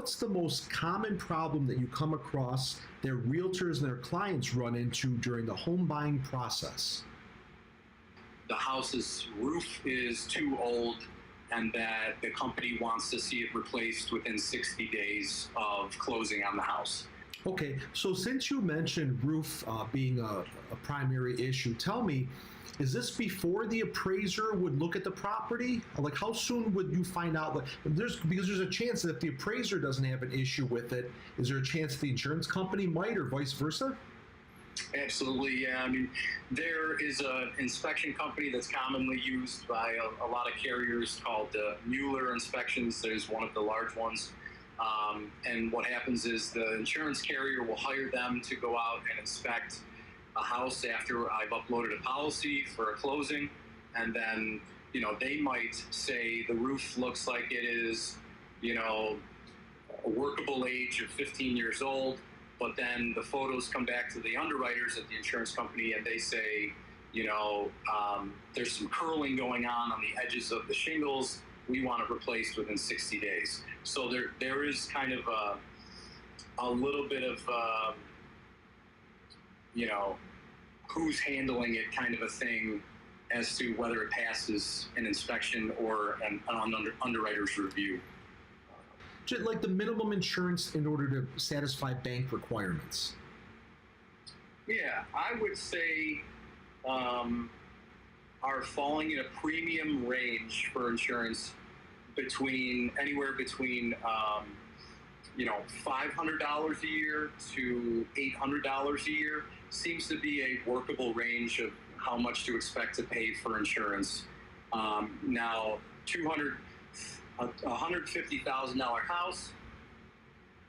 what's the most common problem that you come across that realtors and their clients run into during the home buying process? The house's roof is too old and that the company wants to see it replaced within 60 days of closing on the house. Okay, so since you mentioned roof being a primary issue, tell me, is this before the appraiser would look at the property? Like, how soon would you find out? Because there's a chance that if the appraiser doesn't have an issue with it, is there a chance the insurance company might, or vice versa? Absolutely, yeah. I mean, there is an inspection company that's commonly used by a lot of carriers called Mueller Inspections. There's one of the large ones. And what happens is the insurance carrier will hire them to go out and inspect a house after I've uploaded a policy for a closing. And then, they might say the roof looks like it is, a workable age of 15 years old. But then the photos come back to the underwriters at the insurance company and they say, there's some curling going on the edges of the shingles. We want it replaced within 60 days. So there is kind of a little bit of, who's handling it kind of a thing as to whether it passes an inspection or an underwriter's review. Like the minimum insurance in order to satisfy bank requirements. Yeah, I would say are falling in a premium range for insurance anywhere between $500 a year to $800 a year seems to be a workable range of how much to expect to pay for insurance. Now, a $150,000 house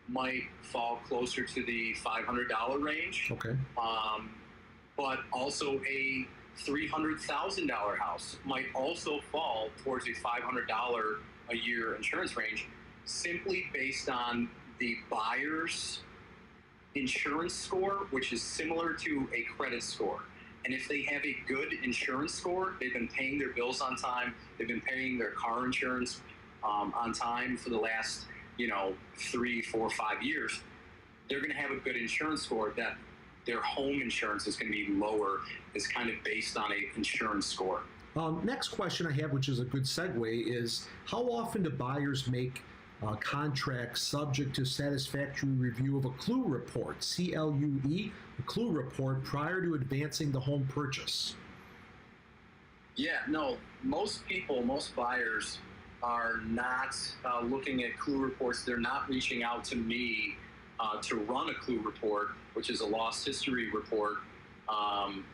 might fall closer to the $500 range. Okay. But also a $300,000 house might also fall towards a $500 a year insurance range, simply based on the buyer's insurance score, which is similar to a credit score. And if they have a good insurance score, they've been paying their bills on time, they've been paying their car insurance on time for the last 3, 4, 5 years, they're going to have a good insurance score. That their home insurance is going to be lower, is kind of based on an insurance score. Next question I have, which is a good segue, is how often do buyers make contracts subject to satisfactory review of a CLUE report, CLUE, a CLUE report, prior to advancing the home purchase? Yeah, no, most buyers are not looking at CLUE reports. They're not reaching out to me to run a CLUE report, which is a loss history report, on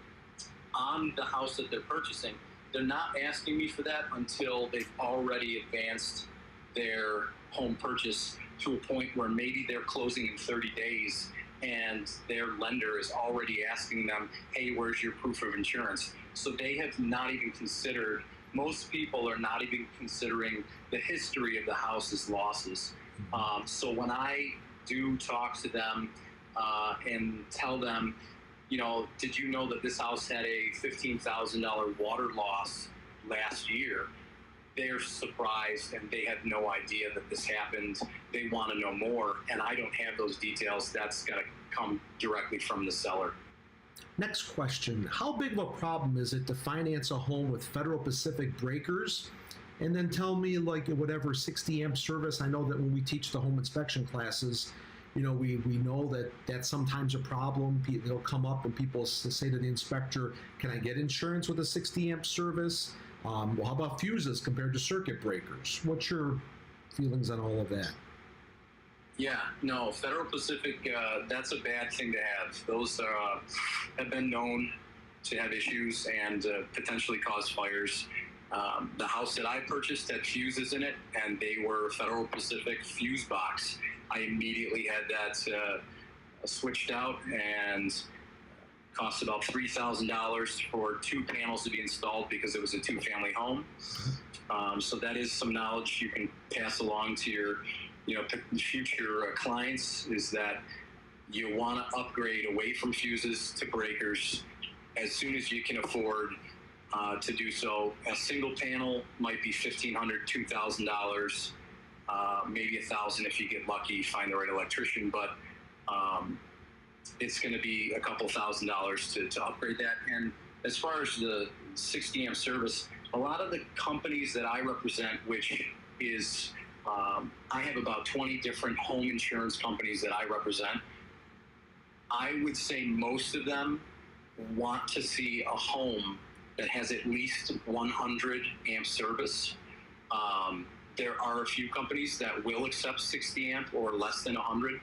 the house that they're purchasing. They're not asking me for that until they've already advanced their home purchase to a point where maybe they're closing in 30 days and their lender is already asking them, hey, where's your proof of insurance? So they have not even considered, most people are not even considering the history of the house's losses. So when I do talk to them and tell them, did you know that this house had a $15,000 water loss last year? They're surprised and they have no idea that this happened. They want to know more, and I don't have those details. That's got to come directly from the seller. Next question. How big of a problem is it to finance a home with Federal Pacific breakers? And then tell me, whatever 60 amp service. I know that when we teach the home inspection classes, we know that that's sometimes a problem. It'll come up and people say to the inspector, can I get insurance with a 60 amp service? Well, how about fuses compared to circuit breakers? What's your feelings on all of that? Yeah, no, Federal Pacific, that's a bad thing to have. Those have been known to have issues and potentially cause fires. The house that I purchased had fuses in it, and they were Federal Pacific fuse box. I immediately had that switched out, and cost about $3,000 for 2 panels to be installed because it was a 2-family home. So that is some knowledge you can pass along to your future clients, is that you want to upgrade away from fuses to breakers as soon as you can afford to do so. A single panel might be $1,500, $2,000. maybe $1,000 if you get lucky, find the right electrician, but it's going to be a couple $1,000s to upgrade that. And as far as the 60 amp service, a lot of the companies that I represent, which is I have about 20 different home insurance companies that I represent. I would say most of them want to see a home that has at least 100 amp service. There are a few companies that will accept 60 amp or less than 100.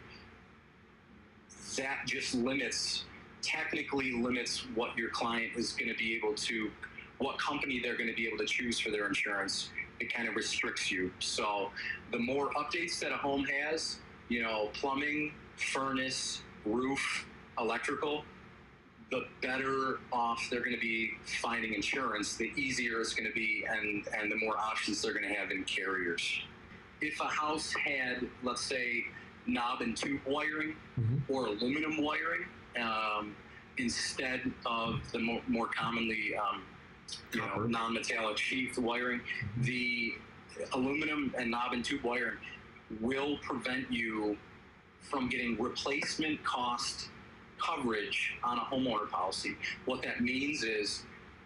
That just technically limits what your client is going to be able to, what company they're going to be able to choose for their insurance. It kind of restricts you. So the more updates that a home has, plumbing, furnace, roof, electrical, the better off they're going to be finding insurance, the easier it's going to be, and the more options they're going to have in carriers. If a house had, let's say, knob and tube wiring or aluminum wiring instead of the more commonly non-metallic sheath wiring, the aluminum and knob and tube wiring will prevent you from getting replacement cost coverage on a homeowner policy. What that means is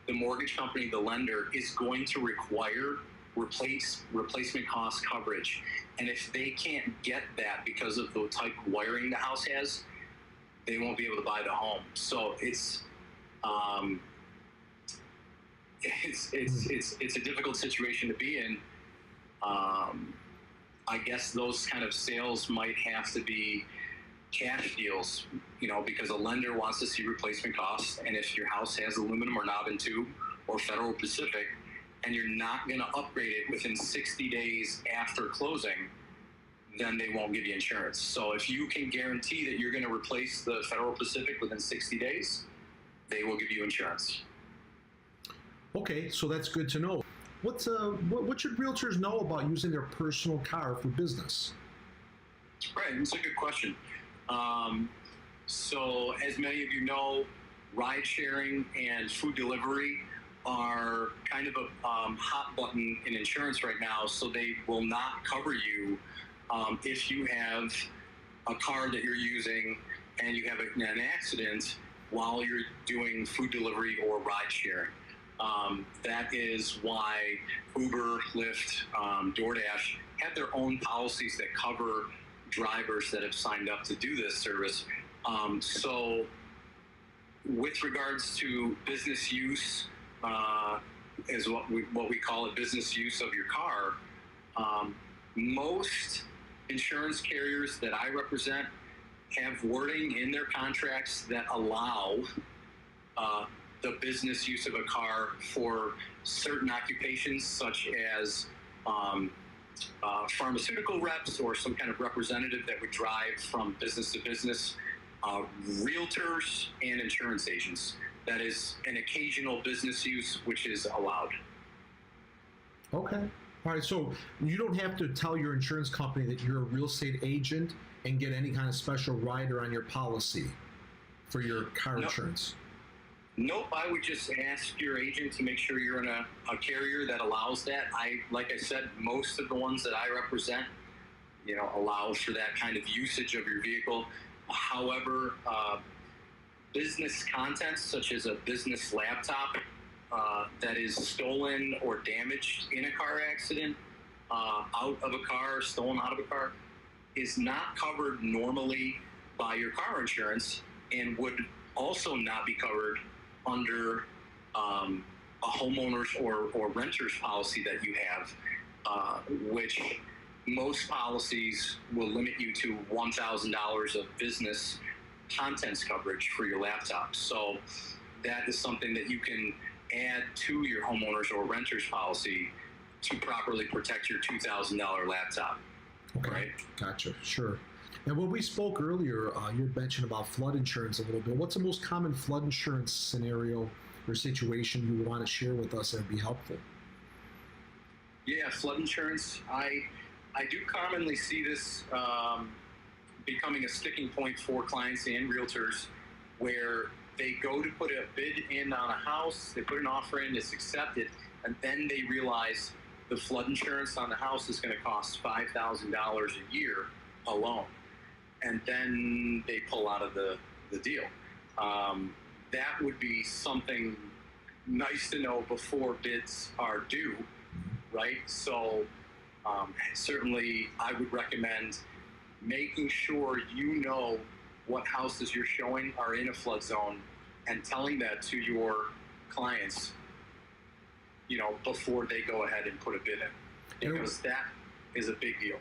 the mortgage company, the lender, is going to require replacement cost coverage. And if they can't get that because of the type of wiring the house has, they won't be able to buy the home. So it's a difficult situation to be in. I guess those kind of sales might have to be cash deals, because a lender wants to see replacement costs. And if your house has aluminum or knob and tube or Federal Pacific, and you're not going to upgrade it within 60 days after closing, then they won't give you insurance. So if you can guarantee that you're going to replace the Federal Pacific within 60 days, they will give you insurance. Okay, so that's good to know. What should realtors know about using their personal car for business? Right, that's a good question. So as many of you know, ride sharing and food delivery are kind of a hot button in insurance right now. So they will not cover you if you have a car that you're using and you have an accident while you're doing food delivery or ride sharing. That is why Uber, Lyft, DoorDash have their own policies that cover drivers that have signed up to do this service. So with regards to business use, is what we call it, business use of your car, most insurance carriers that I represent have wording in their contracts that allow the business use of a car for certain occupations, such as pharmaceutical reps or some kind of representative that would drive from business to business, realtors and insurance agents. That is an occasional business use, which is allowed. Okay. All right. So you don't have to tell your insurance company that you're a real estate agent and get any kind of special rider on your policy for your car insurance. Nope, I would just ask your agent to make sure you're in a carrier that allows that. Like I said, most of the ones that I represent, allow for that kind of usage of your vehicle. However, business content, such as a business laptop that is stolen or damaged in a car accident, out of a car, stolen out of a car, is not covered normally by your car insurance and would also not be covered under a homeowners or renters policy that you have, which most policies will limit you to $1,000 of business contents coverage for your laptop. So that is something that you can add to your homeowners or renters policy to properly protect your $2,000 laptop. Okay, right? Gotcha, sure. And when we spoke earlier, you had mentioned about flood insurance a little bit. What's the most common flood insurance scenario or situation you would want to share with us that would be helpful? Yeah, flood insurance. I do commonly see this becoming a sticking point for clients and realtors, where they go to put a bid in on a house, they put an offer in, it's accepted, and then they realize the flood insurance on the house is going to cost $5,000 a year alone. And then they pull out of the deal. That would be something nice to know before bids are due, right? So certainly I would recommend making sure you know what houses you're showing are in a flood zone and telling that to your clients, before they go ahead and put a bid in, because that is a big deal.